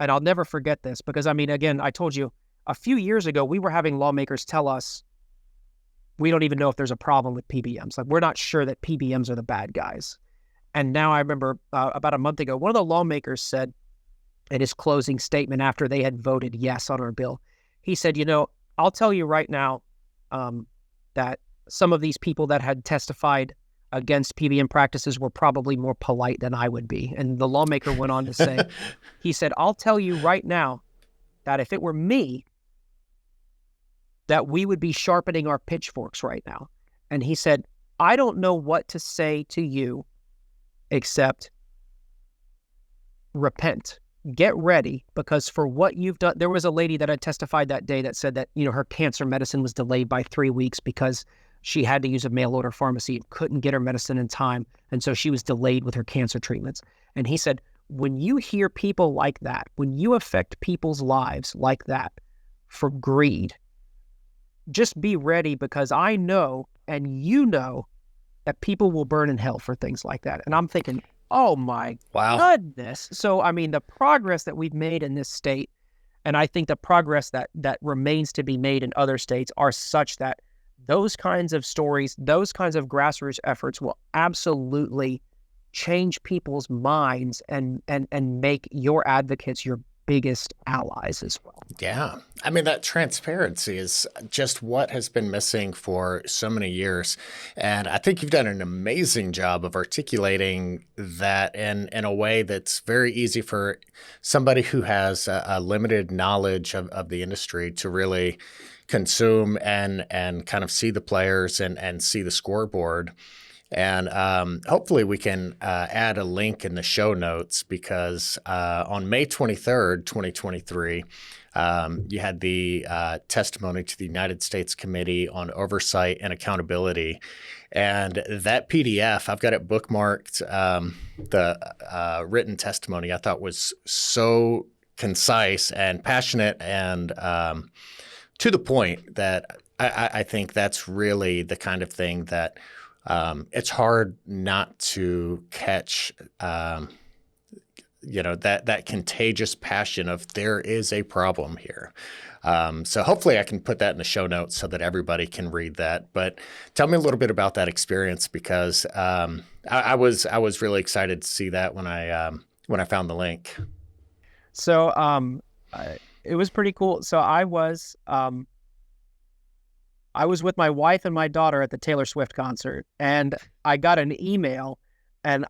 and I'll never forget this because, I mean, again, I told you a few years ago, we were having lawmakers tell us, we don't even know if there's a problem with PBMs. Like, we're not sure that PBMs are the bad guys. And now I remember about a month ago, one of the lawmakers said in his closing statement after they had voted yes on our bill, he said, I'll tell you right now that some of these people that had testified against PBM practices were probably more polite than I would be. And the lawmaker went on to say, he said, I'll tell you right now that if it were me, that we would be sharpening our pitchforks right now. And he said, I don't know what to say to you except repent. Get ready, because for what you've done, there was a lady that had testified that day that said that, her cancer medicine was delayed by 3 weeks because she had to use a mail order pharmacy and couldn't get her medicine in time. And so she was delayed with her cancer treatments. And he said, when you hear people like that, when you affect people's lives like that for greed, just be ready, because I know, and that people will burn in hell for things like that. And I'm thinking, oh my goodness. So, I mean, the progress that we've made in this state, and I think the progress that remains to be made in other states, are such that those kinds of stories, those kinds of grassroots efforts will absolutely change people's minds and make your advocates your biggest allies as well. Yeah. I mean, that transparency is just what has been missing for so many years. And I think you've done an amazing job of articulating that in a way that's very easy for somebody who has a limited knowledge of the industry to really consume and kind of see the players and see the scoreboard. And hopefully we can add a link in the show notes, because on May 23rd, 2023, you had the testimony to the United States Committee on Oversight and Accountability. And that PDF, I've got it bookmarked. The written testimony I thought was so concise and passionate and to the point that I think that's really the kind of thing that it's hard not to catch, that contagious passion of there is a problem here. So hopefully I can put that in the show notes so that everybody can read that. But tell me a little bit about that experience, because I was really excited to see that when I found the link. So it was pretty cool. So I was with my wife and my daughter at the Taylor Swift concert, and I got an email, and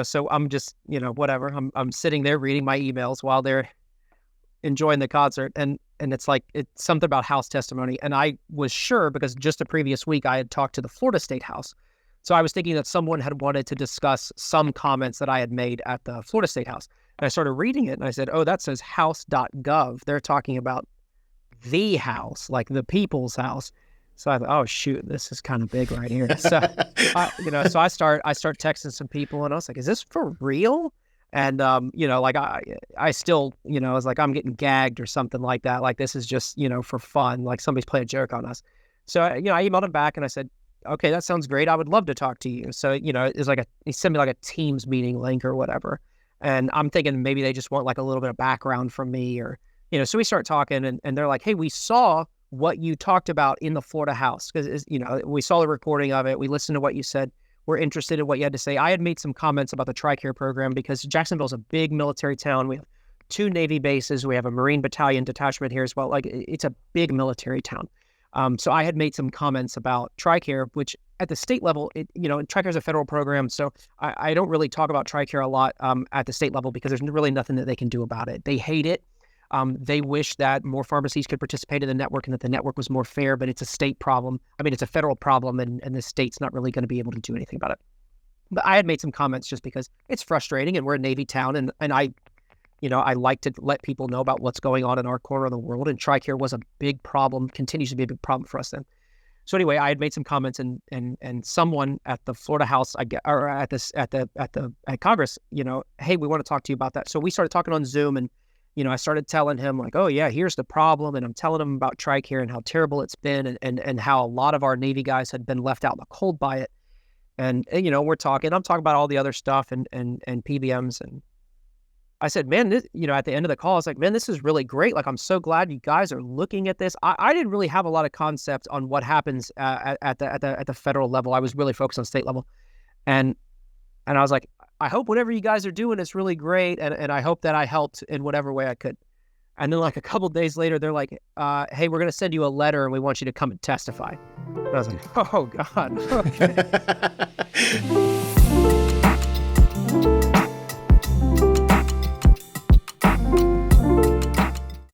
so I'm just, whatever. I'm sitting there reading my emails while they're enjoying the concert, and it's like, it's something about House testimony, and I was sure because just the previous week I had talked to the Florida State House, so I was thinking that someone had wanted to discuss some comments that I had made at the Florida State House, and I started reading it, and I said, oh, that says house.gov. They're talking about the house, like the people's house. So I thought, oh shoot, this is kind of big right here. So, so I start texting some people, and I was like, is this for real? And, like I still, I was like, I'm getting gagged or something like that. Like, this is just, for fun. Like, somebody's playing a joke on us. So, I emailed him back and I said, okay, that sounds great. I would love to talk to you. So, it's like he sent me like a Teams meeting link or whatever. And I'm thinking maybe they just want like a little bit of background from me, or, so we start talking, and they're like, hey, we saw what you talked about in the Florida House, because, we saw the recording of it. We listened to what you said. We're interested in what you had to say. I had made some comments about the TRICARE program because Jacksonville's a big military town. We have 2 Navy bases. We have a Marine battalion detachment here as well. Like, it's a big military town. So I had made some comments about TRICARE, which at the state level, TRICARE is a federal program. So I don't really talk about TRICARE a lot at the state level because there's really nothing that they can do about it. They hate it. They wish that more pharmacies could participate in the network and that the network was more fair, but it's a state problem. I mean, it's a federal problem, and the state's not really going to be able to do anything about it. But I had made some comments just because it's frustrating, and we're a Navy town, and I like to let people know about what's going on in our corner of the world, and TRICARE was a big problem, continues to be a big problem for us then. So anyway, I had made some comments, and someone at the Florida House, at Congress, hey, we want to talk to you about that. So we started talking on Zoom, and I started telling him like, oh yeah, here's the problem. And I'm telling him about TRICARE and how terrible it's been, and how a lot of our Navy guys had been left out in the cold by it. And I'm talking about all the other stuff and PBMs. And I said, man, this, at the end of the call, I was like, man, this is really great. Like, I'm so glad you guys are looking at this. I didn't really have a lot of concept on what happens at the federal level. I was really focused on state level. And I was like, I hope whatever you guys are doing is really great. And I hope that I helped in whatever way I could. And then like a couple of days later, they're like, hey, we're going to send you a letter and we want you to come and testify. And I was like, oh, God. Okay.